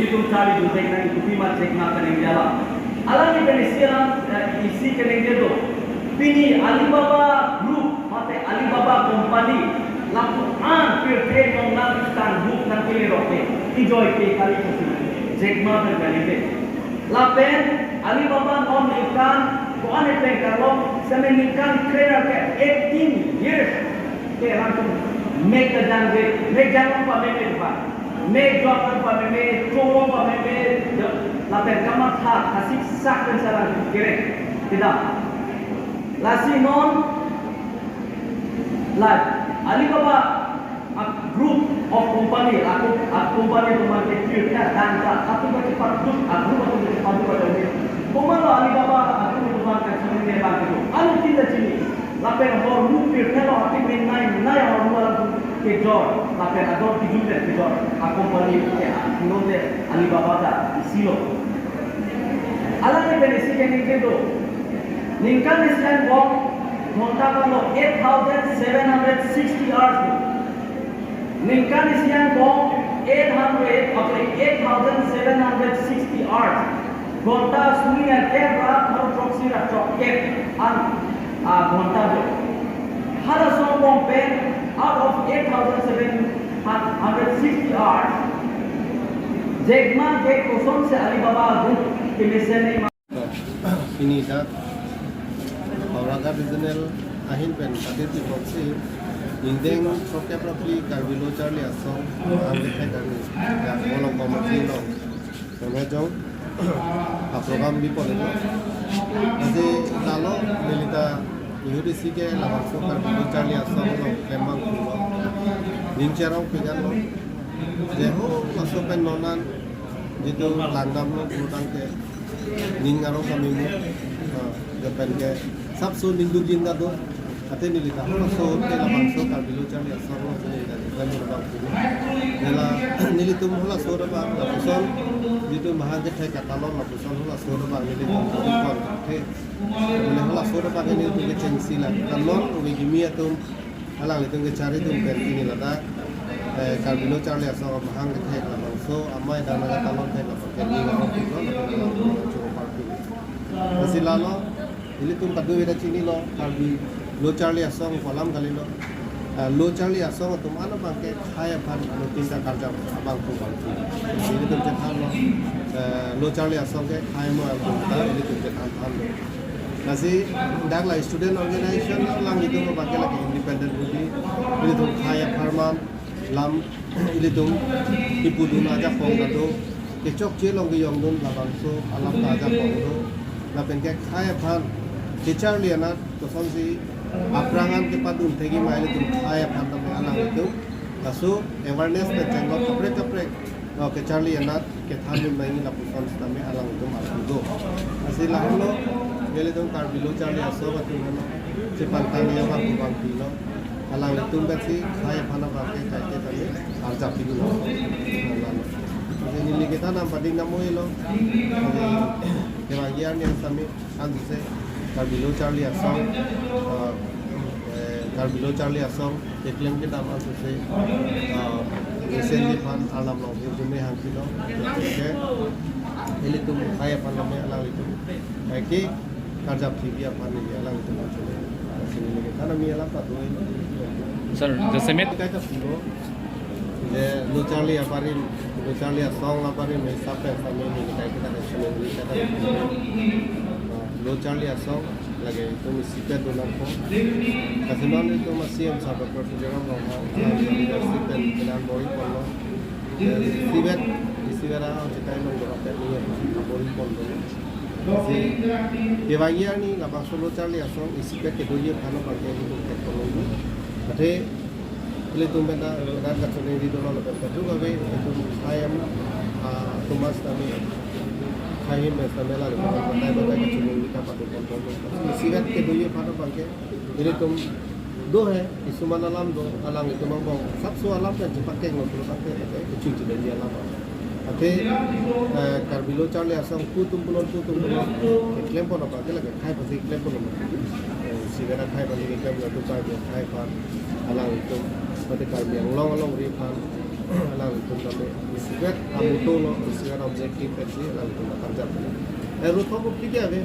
itu cari duduk nanti kupi macet makan yang jalan. Alam ini penisiran isi kelenjar tu. Pini Alibaba Group, mate Alibaba Company, laku pergi mengenalkan book dan pilih roke. Enjoy ke kali itu. Jack Ma berkali. Lapen Alibaba non ikan, tuan itu kalau semen ikan trainer ke 18 years. Ke langsung make a jangan, make jangan apa make apa. Make job apa make, cowok apa make, lapen kamar hak kasih sak dan saran kira tidak. Lasi non, like Alibaba group of company, aku company tu market filter dan aku bagi patut, aku bagi patut pada ni. Komando Alibaba aku tu market sini ni bagi tu. Anu tidak sini. Lapen orang group filter lo aku main orang malam ke jor, lapen ador tujuh ke jor. Aku company ke non de Alibaba dah silo. Alam ni benesi yang ni tu. Lincoln Island walk Montalbano 8,760 hours. Lincoln Island walk 8,760 hours. Gonta suni and Kebra proxy at Chocket and Gonta. Harrison Pompe out of 8,760 hours. Jegma Jek Koson se Alibaba Group ke mesene ini dah Aurangabad Regional ahin pen tadi ti proxy indeng sokya properly Karbilo Charlie asong ambil kami ya kolom komisi lo sama jauh program di pol itu nanti lalu milita UDC ke lawan so Karbilo Charlie asong lo lembang pulau ningsarong pigan lo jeho masuk pen nonan jitu langgam lo kurang ke ningarong kami mo depan ke sabsu ninduk jinda do ate nilita so ke labang so Karbilo Charlie asong lo nilita kami labang pulau nila nilitum hola so ba lapuson jitu mahaget hai katalon lapuson hola so ba nilitum ikon ke nila hola so ba ke nilitum ke censila kalon ugi gimia tum alang litum ke cari tum pen ini lada Karbilo Charlie asong mahaget hai labang so amai dana katalon hai labang ke ningarong pulau cukup parti masih lalu ini tuh kado beda cini lo, Karbilo Charlie asong kolam kali lo, lo Charlie asong tuh mana bangke kaya pan anu tinggal kerja abang tuh bangke. Ini tuh cetan lo Charlie asong ke kaya mau abang tuh, ini tuh cetan lo. Nasi dak lah student organization lang itu mau bangke lagi independent budi, ini tuh kaya farman, lam, ini tuh ibu dun aja pong kado, kecok cilong giyong dun labang so alam aja pong do, lapen ke kaya pan Charlie anak kosong si aprangan ke padun tegi maile tu kaya pandang anak itu kasu awareness pe cengot kaprek ke Charlie anak ke thamin main lapusan stame alang itu malu asih lahlo gele tu Karbilo Charlie aso batu hano cepantan ya bang pilo alang itu besi kaya pandang bangke kaite tadi arja pilo ini kita nampak namu ilo kebagian yang kami anggise Karbilo Charlie asong Karbilo Charlie asong iklim kita masuk se recently pan alam lo jume hangkilo ke ini tuh kaya pan lo alam itu baiki kerja TV apa nih alam itu masuk sini lagi karena mi alam tak tuh sir the summit kita piro lo Charlie asong apa nih sampai sampai ini kita sini kita Lo Charlie asong lagi itu mesti dolar ko. Kasi non itu masih yang sahabat pertujuan ngomong universitas dan bori kono. Sibet isibera kita ini berapa ni bori kono. Kasi kebagian ni lapang Lo Charlie asong isibet kedua kano pakai itu teknologi. Tapi ile tumbena dan kacune di dolar lepas itu gawe itu ayam tumas kami Kain bersama lagi, batai ke cuma kita pakai kontrol. Sirat ke dua pada bangke, ini tuh dua है, इसमें alam do, alang itu mambong. Sabsu alam kan cepat ke ngobrol pakai cuci dan dia alam. Tapi karbilo Charlie asal kutum pulau klaim pun apa? Kita lagi khai pasti klaim pun apa? Sigara khai pasti klaim itu karbi khai pan, alang itu pasti karbi yang long refund, alang itu kami sigat amuto lo sigat objektif pasti alang itu nak kerja. Rupa bukti dia be,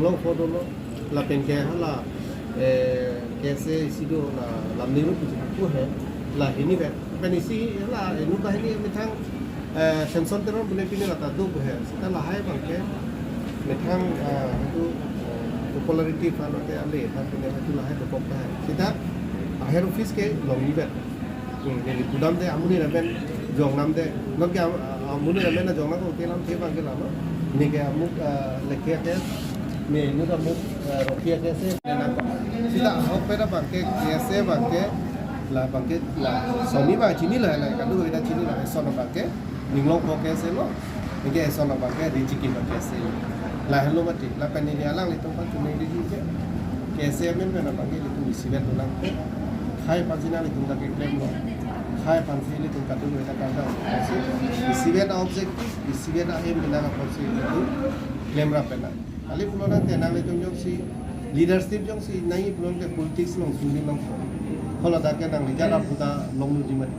long foto lo, la penke hala कैसे इसी को ना लंबी कुछ को है ला हिनी पे पेनिसी ला इनु का हिनी मिथांग सेंसर तेरन बुले पिने लता दो है सीता ला है बंके मिथांग itu popularity fan ate ale fan pine itu ला है तो पॉप है सीता बाहर ऑफिस के लंबी पे ये गुदाम दे अमुनी रबेन जोंगनाम दे न के अमुनी रबेन ना जोंगना को तेलाम थे बंके लामा नि के अमुक लेके के में इनु का मुक रोकिया कैसे sila hok pera bangke kiase bangke la soni ba chini la kadu ida chini la sona bangke ninglong ko kese lo nge sona bangke rijiki ba kese la hello mati la pani ni alang litong pa tuni di je kese men na bangke litu isiben ulang khai pajina litung da ke claim lo khai pansi litung kadu ida kanda isiben objective isiben ahem bina na porsi litu claim ra pena ali pulona tenale jong si leadership jong si nai belum ke politics long suni long hola da ke nang lijala puta long nu di mati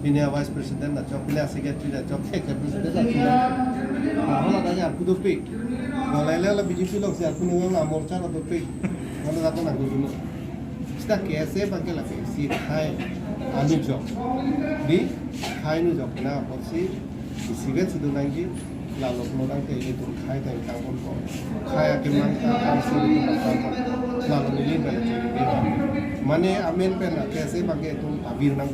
ini vice president na job ini secretary na job ke president na chuna hola da ya putu pe hola la BJP long si aku nu la morcha na to pe hola da na gunu sta ke se ba ke la pe si khai ani job di khai nu job na posi si get su do nangi lalu kemudian ke itu khai tai tangkon ko khai ke man ka suri ko tangkon lalu nilin bela jadi mane amen pe na kaise bage tu abir nang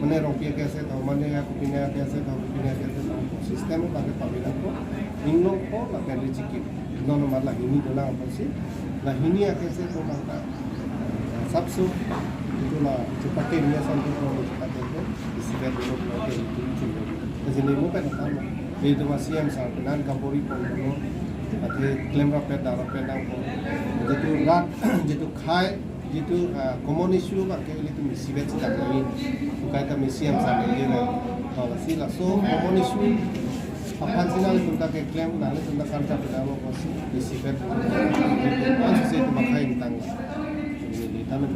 mane rompia kaise tau mane aku punya kaise sistem bage pabila ko ingno ko la kali chiki nono marla hini dola aposi la hini kaise to mata sabsu itu la cepake dia sampai ko cepake ko isikan dulu ke itu cuma jadi mo pe na itu masih yang sangat Kapolri pun ada klaim rapet darah pedang pun jadi rat jadi khai jadi komunis juga pakai itu misi betul tak ini bukan itu misi yang sangat ini kalau sila so komunis apa sih nanti tentang klaim nanti tentang kerja pedang pun misi betul jadi itu makai di tangga jadi tanah